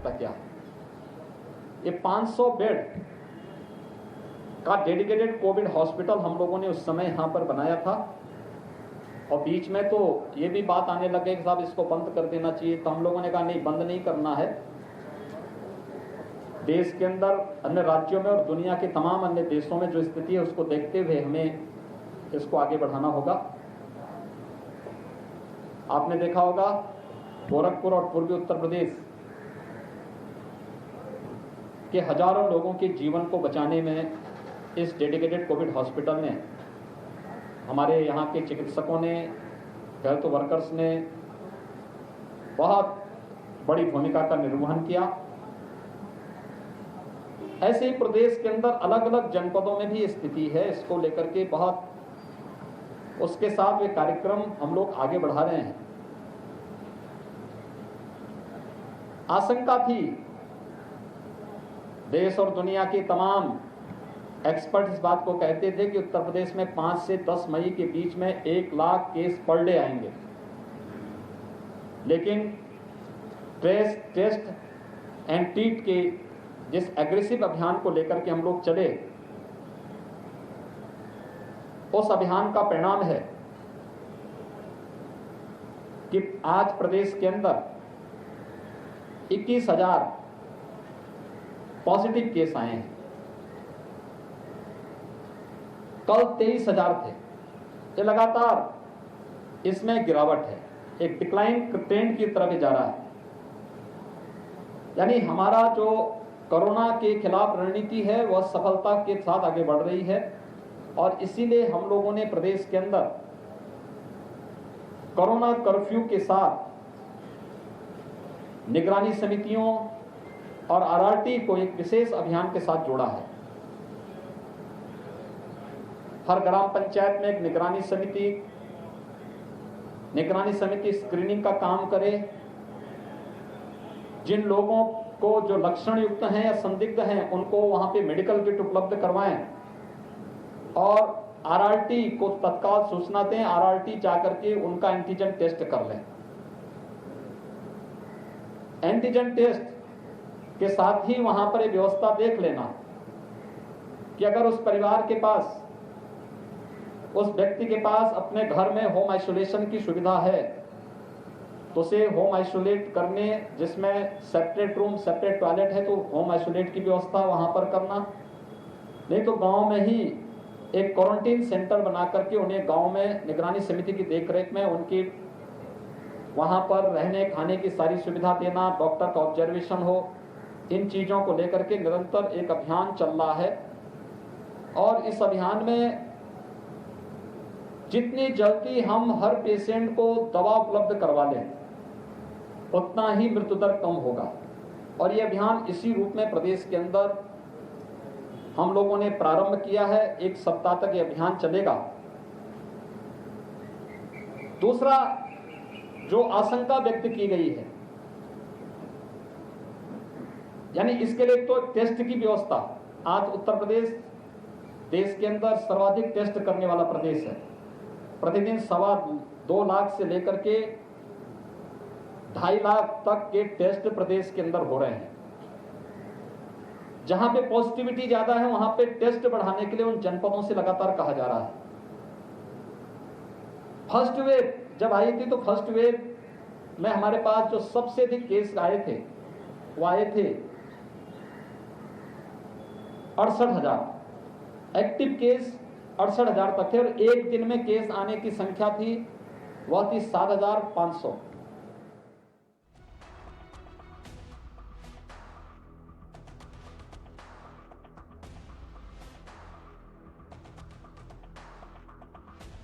आवश्यकता क्या है। ये 500 बेड का डेडिकेटेड कोविड हॉस्पिटल हम लोगों ने उस समय यहाँ पर बनाया था, और बीच में तो ये भी बात आने लगे कि साहब इसको बंद कर देना चाहिए, तो हम लोगों ने कहा नहीं, बंद नहीं करना है। देश के अंदर अन्य राज्यों में और दुनिया के तमाम अन्य देशों में जो स्थिति है उसको देखते हुए हमें इसको आगे बढ़ाना होगा। आपने देखा होगा गोरखपुर और पूर्वी उत्तर प्रदेश के हजारों लोगों के जीवन को बचाने में इस डेडिकेटेड कोविड हॉस्पिटल ने, हमारे यहाँ के चिकित्सकों ने, हेल्थ वर्कर्स ने बहुत बड़ी भूमिका का निर्वहन किया। ऐसे ही प्रदेश के अंदर अलग अलग जनपदों में भी स्थिति है, इसको लेकर के बहुत उसके साथ वे कार्यक्रम हम लोग आगे बढ़ा रहे हैं। आशंका थी, देश और दुनिया के तमाम एक्सपर्ट इस बात को कहते थे कि उत्तर प्रदेश में 5 से 10 मई के बीच में 1 लाख केस पर डे आएंगे, लेकिन टेस्ट एंड ट्रीट के जिस एग्रेसिव अभियान को लेकर के हम लोग चले, उस अभियान का परिणाम है कि आज प्रदेश के अंदर 21,000 पॉजिटिव केस आए हैं। कल 23,000 थे। ये लगातार इसमें गिरावट है, एक डिक्लाइन ट्रेंड की तरफ जा रहा है। यानी हमारा जो कोरोना के खिलाफ रणनीति है वह सफलता के साथ आगे बढ़ रही है, और इसीलिए हम लोगों ने प्रदेश के अंदर कोरोना कर्फ्यू के साथ निगरानी समितियों और आरआरटी को एक विशेष अभियान के साथ जोड़ा है। हर ग्राम पंचायत में एक निगरानी समिति स्क्रीनिंग का काम करे। जिन लोगों को जो लक्षण युक्त हैं या संदिग्ध हैं उनको वहां पे मेडिकल किट उपलब्ध करवाएं, और आरआरटी को तत्काल सूचना दें, आरआरटी जाकर के उनका एंटीजन टेस्ट कर लें। एंटीजन टेस्ट के साथ ही वहां पर एक व्यवस्था देख लेना कि अगर उस परिवार के पास, उस व्यक्ति के पास अपने घर में होम आइसोलेशन की सुविधा है तो उसे होम आइसोलेट करने, जिसमें सेपरेट रूम, सेपरेट टॉयलेट है तो होम आइसोलेट की व्यवस्था वहां पर करना। नहीं तो गांव में ही एक क्वारंटीन सेंटर बना करके उन्हें गांव में निगरानी समिति की देखरेख में उनकी वहां पर रहने खाने की सारी सुविधा देना, डॉक्टर का ऑब्जर्वेशन हो। इन चीजों को लेकर के निरंतर एक अभियान चल रहा है, और इस अभियान में जितनी जल्दी हम हर पेशेंट को दवा उपलब्ध करवा लें उतना ही मृत्यु दर कम होगा। और ये अभियान इसी रूप में प्रदेश के अंदर हम लोगों ने प्रारंभ किया है। 1 सप्ताह तक ये अभियान चलेगा। दूसरा जो आशंका व्यक्त की गई है, यानी इसके लिए तो टेस्ट की व्यवस्था, आज उत्तर प्रदेश देश के अंदर सर्वाधिक टेस्ट करने वाला प्रदेश है। प्रतिदिन 2.25 लाख से लेकर के 2.5 लाख तक के टेस्ट प्रदेश के अंदर हो रहे हैं। जहां पे पॉजिटिविटी ज्यादा है वहां पे टेस्ट बढ़ाने के लिए उन जनपदों से लगातार कहा जा रहा है। फर्स्ट वेव जब आई थी तो फर्स्ट वेव में हमारे पास जो सबसे अधिक केस आए थे वो आए थे 68,000। एक्टिव केस 68,000 तक थे, और एक दिन में केस आने की संख्या थी वह थी 7,500।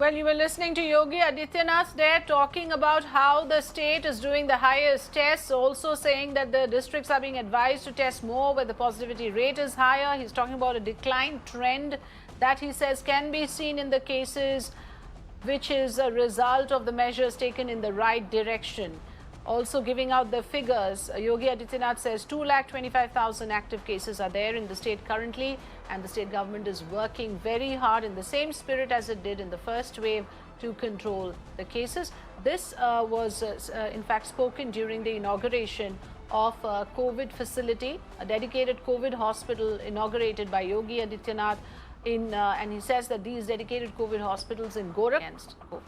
Well, you were listening to Yogi Adityanath there talking about how the state is doing the highest tests, also saying that the districts are being advised to test more where the positivity rate is higher. He's talking about a decline trend that he says can be seen in the cases, which is a result of the measures taken in the right direction. Also giving out the figures, Yogi Adityanath says 2,25,000 active cases are there in the state currently, and the state government is working very hard in the same spirit as it did in the first wave to control the cases. This was in fact spoken during the inauguration of a COVID facility, a dedicated COVID hospital inaugurated by Yogi Adityanath and he says that these dedicated COVID hospitals in Gorakhpur against COVID.